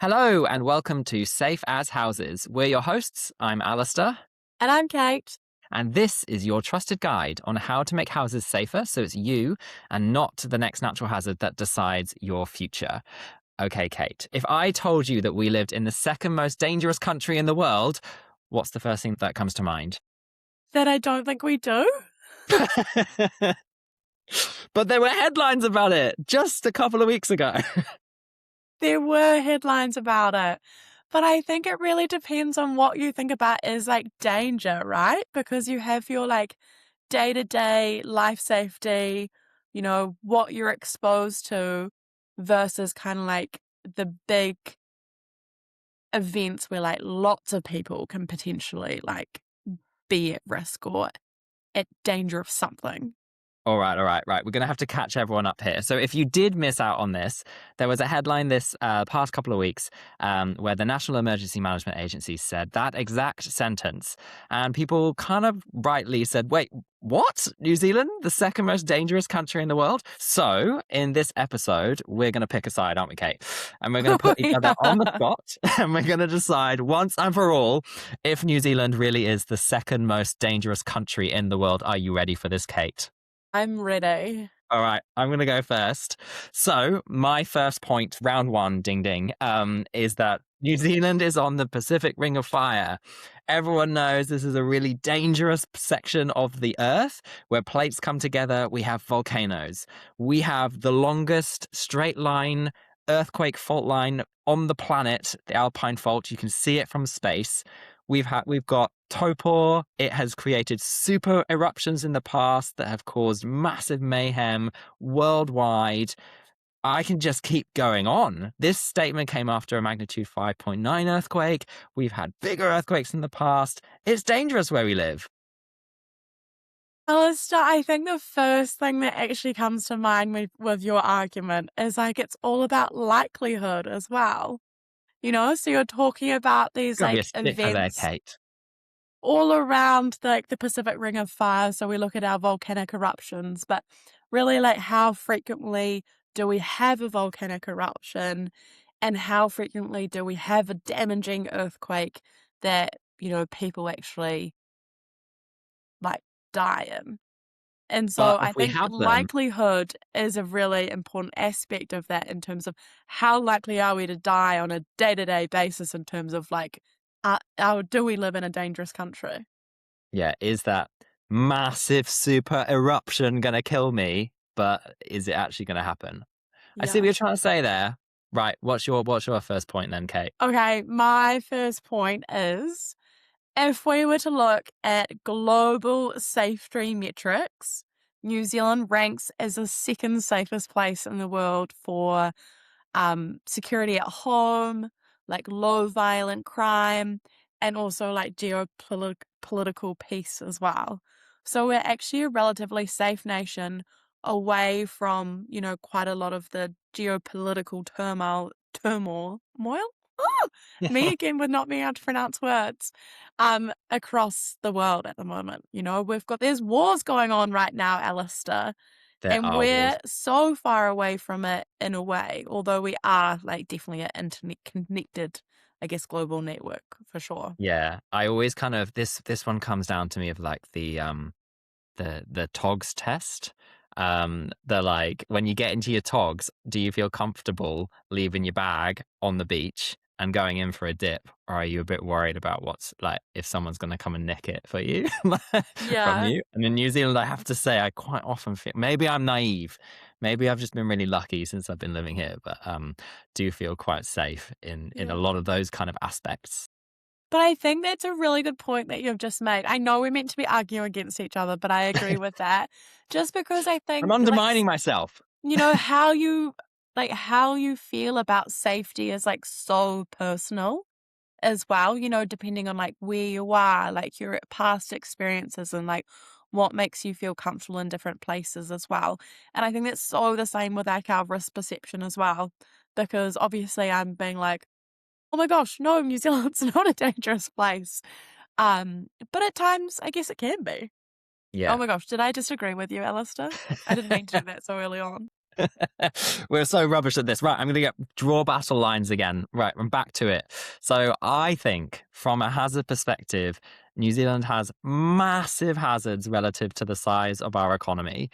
Hello and welcome to Safe as Houses. We're your hosts. I'm Alistair, And I'm Kate. and this is your trusted guide on how to make houses safer so it's you and not the next natural hazard that decides your future. Okay, Kate, if I told you that we lived in the second most dangerous country in the world, what's the first thing that comes to mind? That I don't think we do. But there were headlines about it just a couple of weeks ago. There were headlines about it. But I think it really depends on what you think about is like danger, right? Because you have your like day-to-day life safety, what you're exposed to versus kind of like the big events where like lots of people can potentially like be at risk or at danger of something. All right. We're going to have to catch everyone up here. So if you did miss out on this, there was a headline this past couple of weeks where the National Emergency Management Agency said that exact sentence. And people kind of rightly said, wait, what? New Zealand, the second most dangerous country in the world? So in this episode, we're going to pick a side, aren't we, Kate? And we're going to put each other on the spot and we're going to decide once and for all if New Zealand really is the second most dangerous country in the world. Are you ready for this, Kate? I'm ready. All right, I'm going to go first. So my first point, round one, ding ding, is that New Zealand is on the Pacific Ring of Fire. Everyone knows this is a really dangerous section of the Earth where plates come together. We have volcanoes. We have the longest straight line earthquake fault line on the planet, the Alpine Fault. You can see it from space. We've got Topor. It has created super eruptions in the past that have caused massive mayhem worldwide. I can just keep going on. This statement came after a magnitude 5.9 earthquake. We've had bigger earthquakes in the past. It's dangerous where we live. Alistair, I think the first thing that actually comes to mind with your argument is like it's all about likelihood as well. So you're talking about these Gotta be a like stickler there, events Kate. all around like the Pacific Ring of Fire. So we look at our volcanic eruptions, but really like how frequently do we have a volcanic eruption and how frequently do we have a damaging earthquake that, people actually like die in. And so But if I we think have them, likelihood is a really important aspect of that in terms of how likely are we to die on a day-to-day basis in terms of like, do we live in a dangerous country? yeah, is that massive super eruption going to kill me? But is it actually going to happen? I see what Yeah. you're trying to say there. Right. What's your first point then, Kate? Okay, my first point is if we were to look at global safety metrics, New Zealand ranks as the second safest place in the world for security at home, like low violent crime, and also like geopolitical peace as well. So we're actually a relatively safe nation away from, quite a lot of the geopolitical turmoil. Oh, me again with not being able to pronounce words across the world at the moment. There's wars going on right now, Alistair. There And are wars. we're so far away from it in a way, although we are like definitely an internet connected, I guess, global network for sure. Yeah. I always kind of this one comes down to me of like the togs test. The like when you get into your togs, do you feel comfortable leaving your bag on the beach and going in for a dip, or are you a bit worried about what's like if someone's going to come and nick it for you from Yeah. you? And in New Zealand, I have to say, I quite often feel maybe I'm naive, maybe I've just been really lucky since I've been living here, but do feel quite safe in a Yeah. lot of those kind of aspects. But I think that's a really good point that you've just made. I know we're meant to be arguing against each other, but I agree with that. Just because I I'm think undermining myself. how you feel about safety is like so personal as well, depending on like where you are, like your past experiences and like what makes you feel comfortable in different places as well. And I think that's so the same with like our risk perception as well, because obviously I'm being like, oh my gosh, no, New Zealand's not a dangerous place. But at times I guess it can be. Oh Yeah. my gosh, did I disagree with you, Alistair? I didn't mean to do that so early on. We're so rubbish at this. Right, I'm going to draw battle lines again. Right, I'm back to it. So I think from a hazard perspective, New Zealand has massive hazards relative to the size of our economy.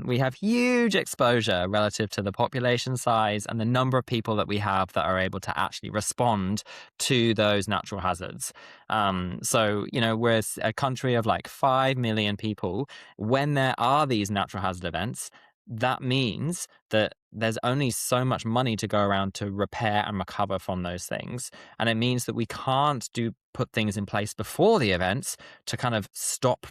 We have huge exposure relative to the population size and the number of people that we have that are able to actually respond to those natural hazards. So, we're a country of like 5 million people. When there are these natural hazard events, that means that there's only so much money to go around to repair and recover from those things. And it means that we can't put things in place before the events to kind of stop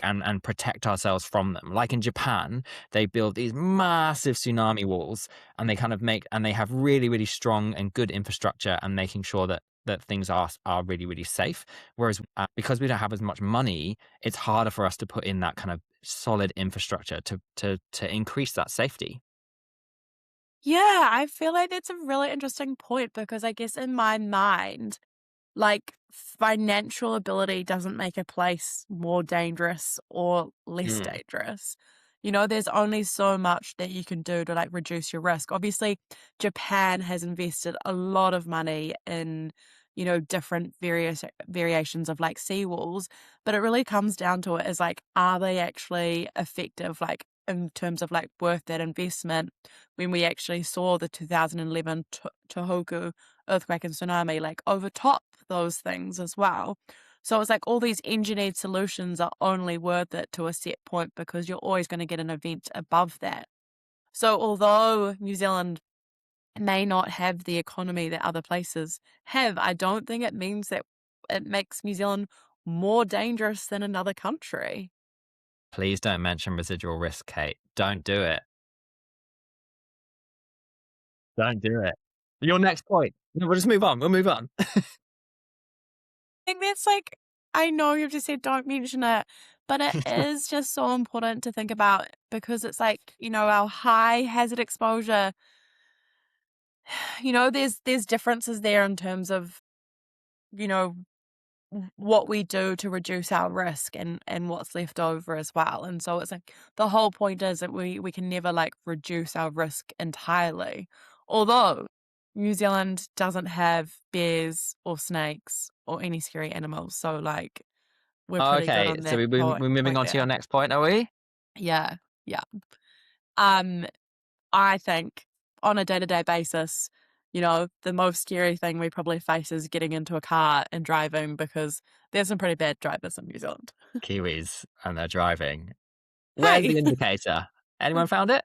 and protect ourselves from them. Like in Japan, they build these massive tsunami walls, and they have really, really strong and good infrastructure and making sure that things are really, really safe. Whereas because we don't have as much money, it's harder for us to put in that kind of solid infrastructure to increase that safety. Yeah, I feel like that's a really interesting point because I guess in my mind, like financial ability doesn't make a place more dangerous or less Mm. dangerous. There's only so much that you can do to like reduce your risk. Obviously, Japan has invested a lot of money in, different various variations of like seawalls, but it really comes down to it is like, are they actually effective? Like in terms of like worth that investment when we actually saw the 2011 Tohoku earthquake and tsunami like overtop those things as well. So it's like all these engineered solutions are only worth it to a set point because you're always going to get an event above that. So although New Zealand may not have the economy that other places have, I don't think it means that it makes New Zealand more dangerous than another country. Please don't mention residual risk, Kate. Don't do it. Don't do it. Your next point. No, we'll just move on. We'll move on. I think that's like, I know you've just said don't mention it, but it is just so important to think about because it's like, our high hazard exposure, there's differences there in terms of, you know, what we do to reduce our risk and what's left over as well. And so it's like the whole point is that we can never like reduce our risk entirely. Although New Zealand doesn't have bears or snakes or any scary animals. So like we're pretty good Okay, on so that we're moving point on to your there. next point, are we? Yeah. Yeah. Um I think on a day-to-day basis, the most scary thing we probably face is getting into a car and driving because there's some pretty bad drivers in New Zealand. Kiwis, and they're driving. Where's Hey. the indicator? Anyone found it?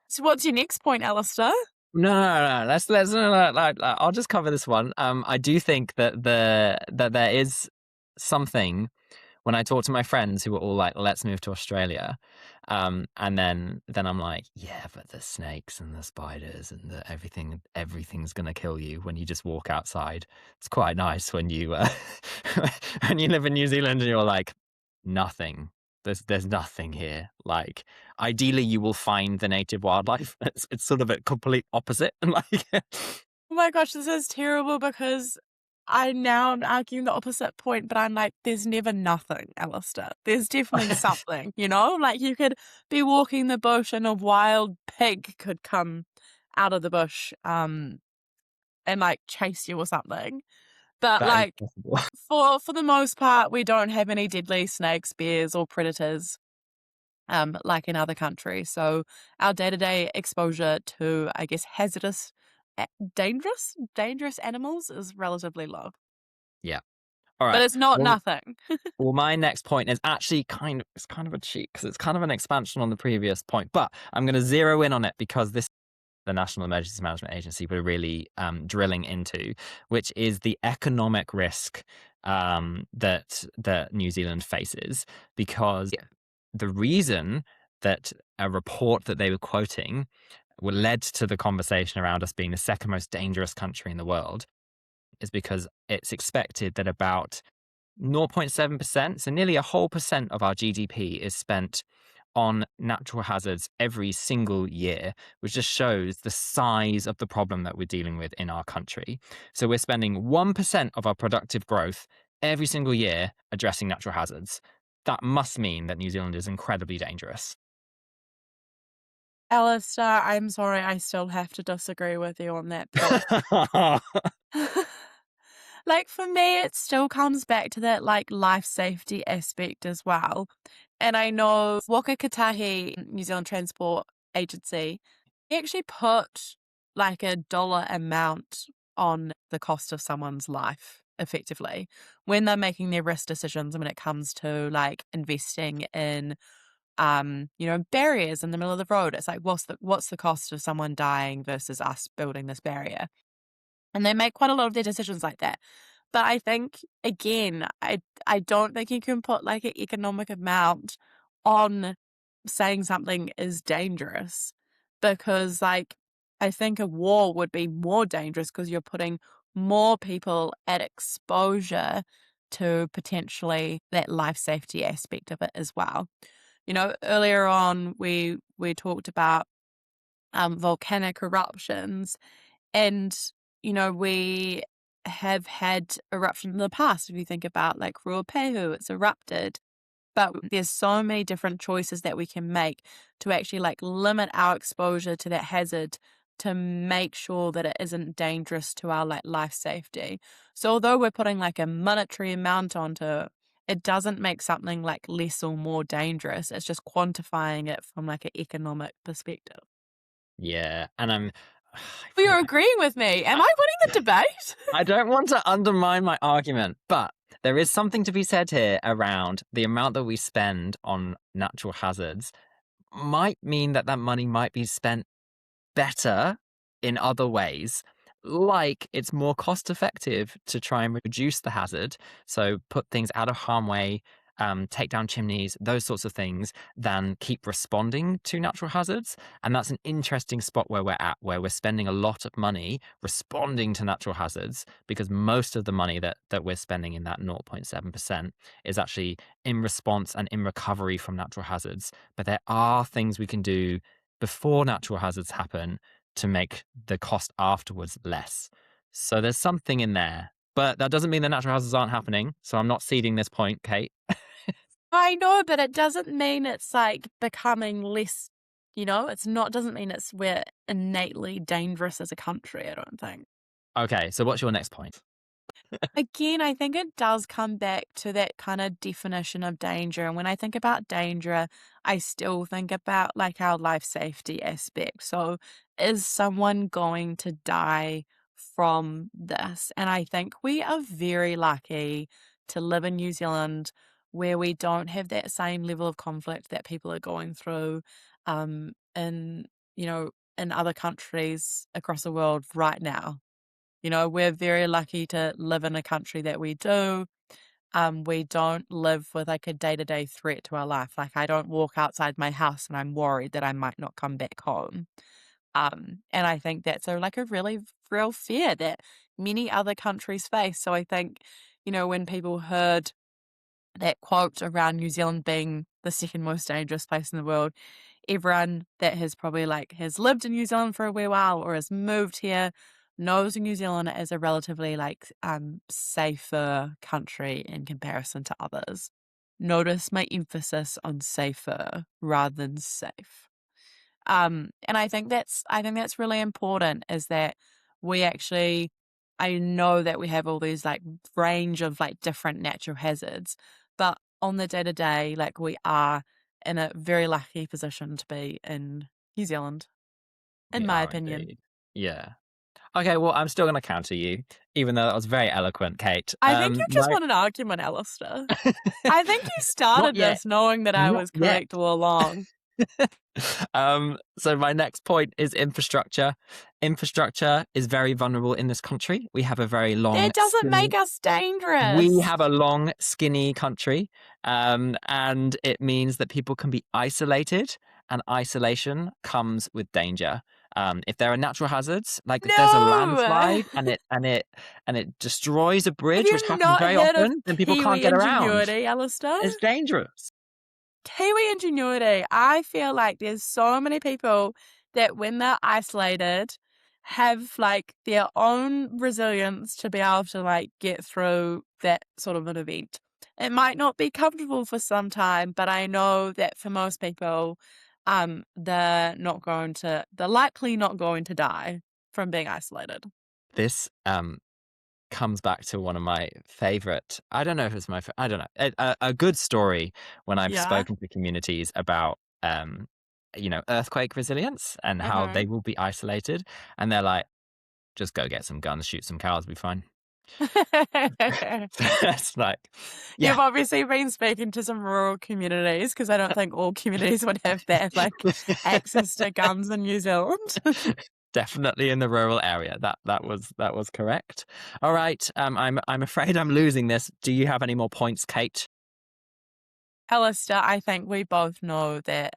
So what's your next point, Alistair? No, no, no. Let's no, no, I'll just cover this one. I do think that there is something when I talk to my friends who are all like, "Let's move to Australia," and then I'm like, "Yeah, but the snakes and the spiders and everything's gonna kill you when you just walk outside." It's quite nice when you when you live in New Zealand and you're like, "Nothing. There's nothing here." Like, ideally, you will find the native wildlife. It's sort of a complete opposite, and like, Oh my gosh, this is terrible because I'm arguing the opposite point, but I'm like, there's never nothing, Alistair. There's definitely something, Like you could be walking the bush and a wild pig could come out of the bush, and like chase you or something. But that is like possible. for the most part, we don't have any deadly snakes, bears, or predators, like in other countries. So our day-to-day exposure to, I guess, hazardous, dangerous animals is relatively low. Yeah. All But right. it's not Well, nothing. my next point is actually kind of a cheat because it's kind of an expansion on the previous point, but I'm going to zero in on it because this the National Emergency Management Agency were really drilling into, which is the economic risk that New Zealand faces. Because the reason that a report that they were quoting led to the conversation around us being the second most dangerous country in the world is because it's expected that about 0.7%, so nearly a whole percent of our GDP is spent on natural hazards every single year, which just shows the size of the problem that we're dealing with in our country. So we're spending 1% of our productive growth every single year addressing natural hazards. That must mean that New Zealand is incredibly dangerous. Alistair, I'm sorry, I still have to disagree with you on that point. Like, for me, it still comes back to that, like, life safety aspect as well. And I know Waka Kotahi, New Zealand Transport Agency, they actually put, like, a dollar amount on the cost of someone's life, effectively, when they're making their risk decisions when it comes to, like, investing in, barriers in the middle of the road. It's like, what's the cost of someone dying versus us building this barrier? And they make quite a lot of their decisions like that. But I think, again, I don't think you can put, like, an economic amount on saying something is dangerous because, like, I think a war would be more dangerous because 'cause you're putting more people at exposure to potentially that life safety aspect of it as well. Earlier on, we talked about, volcanic eruptions and, we have had eruptions in the past. If you think about like Ruapehu, it's erupted. But there's so many different choices that we can make to actually like limit our exposure to that hazard to make sure that it isn't dangerous to our like life safety. So although we're putting like a monetary amount onto it, it doesn't make something like less or more dangerous. It's just quantifying it from like an economic perspective. Yeah, and I Well, really you're agreeing with me. Am I I winning the debate? I don't want to undermine my argument, but there is something to be said here around the amount that we spend on natural hazards might mean that that money might be spent better in other ways. Like it's more cost effective to try and reduce the hazard. So put things out of harm way, take down chimneys, those sorts of things, than keep responding to natural hazards. And that's an interesting spot where we're at, where we're spending a lot of money responding to natural hazards because most of the money that we're spending in that 0.7% is actually in response and in recovery from natural hazards. But there are things we can do before natural hazards happen to make the cost afterwards less. So there's something in there. But that doesn't mean the natural hazards aren't happening. So I'm not ceding this point, Kate. I know, but it doesn't mean it's like becoming less, it's not, doesn't mean we're innately dangerous as a country, I don't think. Okay, so what's your next point? Again, I think it does come back to that kind of definition of danger. And when I think about danger, I still think about like our life safety aspect. So, is someone going to die from this? And I think we are very lucky to live in New Zealand where we don't have that same level of conflict that people are going through in, in other countries across the world right now. We're very lucky to live in a country that we do. We don't live with like a day-to-day threat to our life. Like I don't walk outside my house and I'm worried that I might not come back home. And I think that's a really real fear that many other countries face. So I think, when people heard that quote around New Zealand being the second most dangerous place in the world, everyone that has probably like has lived in New Zealand for a wee while or has moved here knows New Zealand as a relatively like safer country in comparison to others. Notice my emphasis on safer rather than safe. And I think that's really important is that we actually I know that we have all these like range of like different natural hazards, but on the day to day, like we are in a very lucky position to be in New Zealand, in We my are opinion. indeed. Yeah. Okay, well, I'm still going to counter you, even though that was very eloquent, Kate. I think you just want an argument, Alistair. I think you Not started yet. this knowing that I Not was yet. correct all along. So my next point is infrastructure. Infrastructure is very vulnerable in this country. We have a very long, That doesn't skinny. make us We dangerous. have a long, skinny country, and it means that people can be isolated, and isolation comes with danger. If there are natural hazards, like if there's a No! landslide and it destroys a Have bridge, which you happens not very heard of often, then people can't Kiwi get around. ingenuity, Alistair? It's dangerous. Kiwi ingenuity. I feel like there's so many people that when they're isolated have like their own resilience to be able to like get through that sort of an event. It might not be comfortable for some time, but I know that for most people, they're likely not going to die from being isolated. This comes back to one of my favorite. I don't know if it's my. I don't know. A good story when I've Yeah. spoken to communities about earthquake resilience and how they Mhm. will be isolated, and they're like, just go get some guns, shoot some cows, be fine. That's like, yeah. You've obviously been speaking to some rural communities because I don't think all communities would have that, like, access to guns in New Zealand. Definitely in the rural area. That was correct. All right. I'm afraid I'm losing this. Do you have any more points, Kate? Alistair, I think we both know that,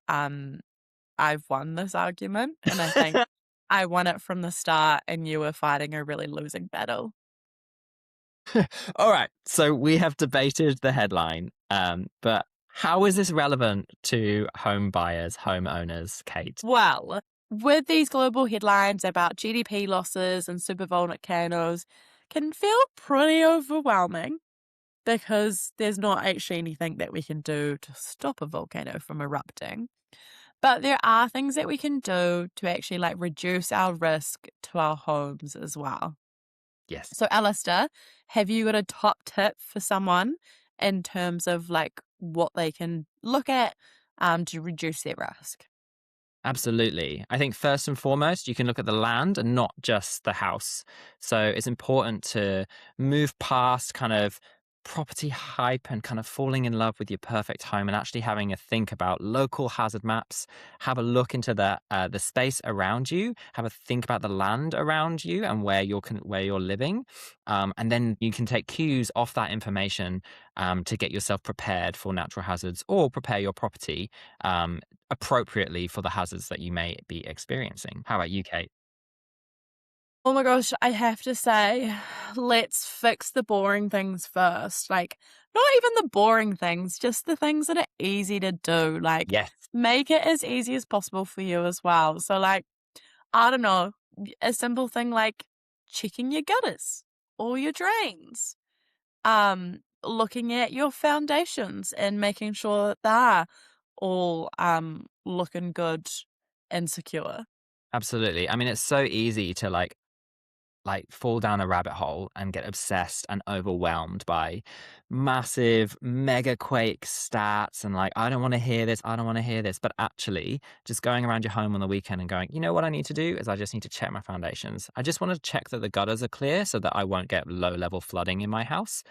I've won this argument, and I think I won it from the start, and you were fighting a really losing battle. All right. So we have debated the headline, but how is this relevant to home buyers, homeowners, Kate? Well, with these global headlines about GDP losses and super volcanoes can feel pretty overwhelming because there's not actually anything that we can do to stop a volcano from erupting. But there are things that we can do to actually like reduce our risk to our homes as well. Yes. So, Alistair, have you got a top tip for someone in terms of like what they can look at to reduce their risk? Absolutely. I think first and foremost, you can look at the land and not just the house. So it's important to move past kind of property hype and kind of falling in love with your perfect home and actually having a think about local hazard maps. Have a look into the space around you. Have a think about the land around you and where you're living, and then you can take cues off that information to get yourself prepared for natural hazards or prepare your property appropriately for the hazards that you may be experiencing. How about you, Kate? Oh my gosh, I have to say, let's fix the boring things first. Like, not even the boring things, just the things that are easy to do. Like, Yes, make it as easy as possible for you as well. So, like, I don't know, a simple thing like checking your gutters or your drains, looking at your foundations and making sure that they're all looking good and secure. absolutely. I mean, it's so easy to like fall down a rabbit hole and get obsessed and overwhelmed by massive mega quake stats and like I don't want to hear this, I don't want to hear this. But actually just going around your home on the weekend and going, you know what I need to do is I just need to check my foundations. I just want to check that the gutters are clear so that I won't get low level flooding in my house.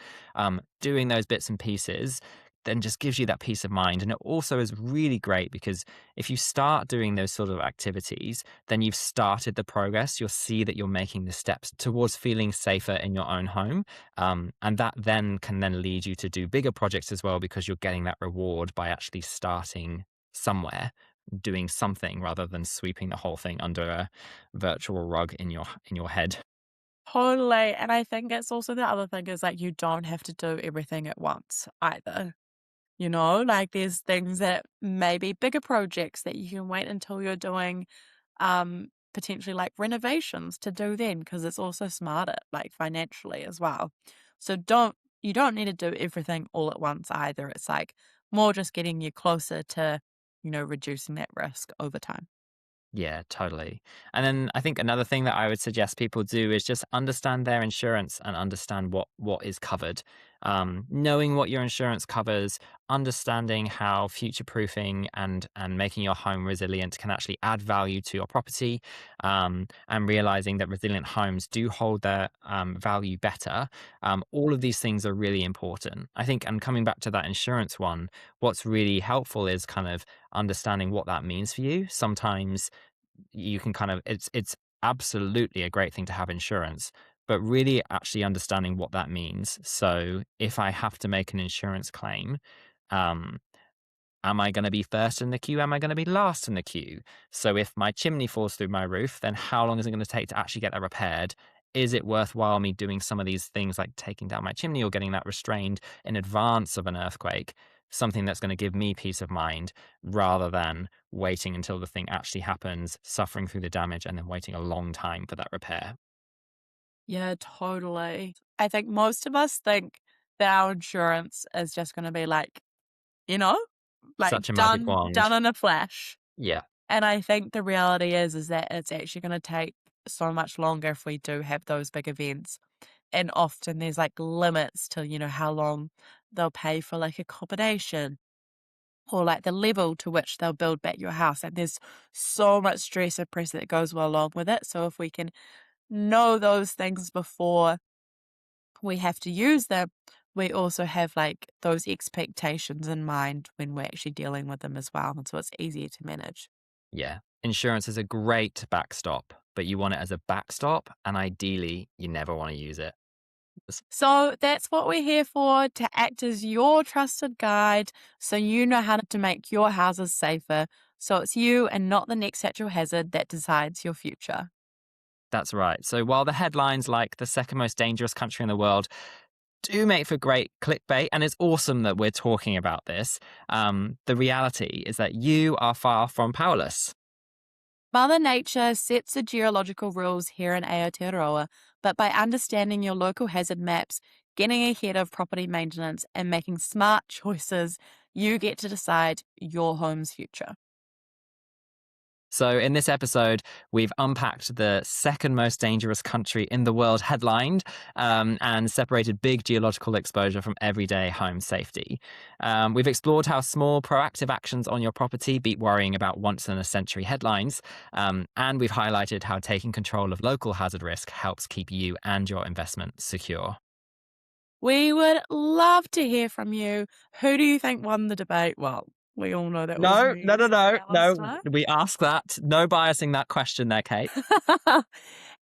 Doing those bits and pieces then just gives you that peace of mind. And it also is really great because if you start doing those sort of activities, then you've started the progress. You'll see that you're making the steps towards feeling safer in your own home. And that then can then lead you to do bigger projects as well because you're getting that reward by actually starting somewhere, doing something rather than sweeping the whole thing under a virtual rug in your head. Totally. And I think it's also the other thing is like you don't have to do everything at once either. You know, like there's things that may be bigger projects that you can wait until you're doing potentially like renovations to do then because it's also smarter, like financially as well. So you don't need to do everything all at once either. It's like more just getting you closer to, reducing that risk over time. Yeah, totally. And then I think another thing that I would suggest people do is just understand their insurance and understand what is covered. Knowing what your insurance covers, understanding how future proofing and making your home resilient can actually add value to your property, and realizing that resilient homes do hold their value better. All of these things are really important. I think, and coming back to that insurance one, what's really helpful is kind of understanding what that means for you. Sometimes you can kind of it's absolutely a great thing to have insurance, but really actually understanding what that means. So if I have to make an insurance claim, um, am I going to be first in the queue? Am I going to be last in the queue? So if my chimney falls through my roof, then how long is it going to take to actually get that repaired? Is it worthwhile me doing some of these things like taking down my chimney or getting that restrained in advance of an earthquake? Something that's going to give me peace of mind rather than waiting until the thing actually happens, suffering through the damage, and then waiting a long time for that repair. Yeah, totally. I think most of us think that our insurance is just going to be like, you know, like Such a magic done wand. in a flash. Yeah. And I think the reality is that it's actually gonna take so much longer if we do have those big events. And often there's, like, limits to, how long they'll pay for, like, accommodation or, like, the level to which they'll build back your house. And there's so much stress and pressure that goes along with it. So if we can know those things before we have to use them, we also have, like, those expectations in mind when we're actually dealing with them as well, and so it's easier to manage. Yeah. Insurance is a great backstop, but you want it as a backstop, and ideally, you never want to use it. So that's what we're here for, to act as your trusted guide so you know how to make your houses safer. So it's you and not the next natural hazard that decides your future. That's right. So while the headlines like the second most dangerous country in the world do make for great clickbait, and it's awesome that we're talking about this, the reality is that you are far from powerless. Mother Nature sets the geological rules here in Aotearoa, but by understanding your local hazard maps, getting ahead of property maintenance, and making smart choices, you get to decide your home's future. So, in this episode, we've unpacked the second most dangerous country in the world headlined and separated big geological exposure from everyday home safety. We've explored how small proactive actions on your property beat worrying about once in a century headlines. And we've highlighted how taking control of local hazard risk helps keep you and your investment secure. We would love to hear from you. Who do you think won the debate? Well, we all know that was No, no, me. no, Sorry, no, no. Alistair. We ask that. No biasing that question there, Kate.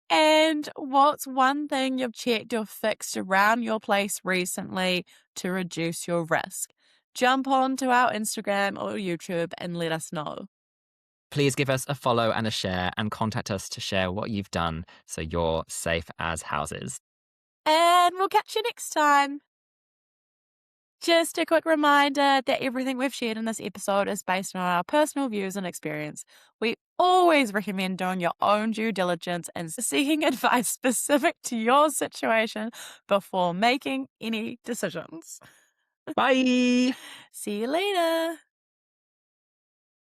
And what's one thing you've checked or fixed around your place recently to reduce your risk? Jump on to our Instagram or YouTube and let us know. Please give us a follow and a share and contact us to share what you've done so you're safe as houses. And we'll catch you next time. Just a quick reminder that everything we've shared in this episode is based on our personal views and experience. We always recommend doing your own due diligence and seeking advice specific to your situation before making any decisions. Bye. See you later.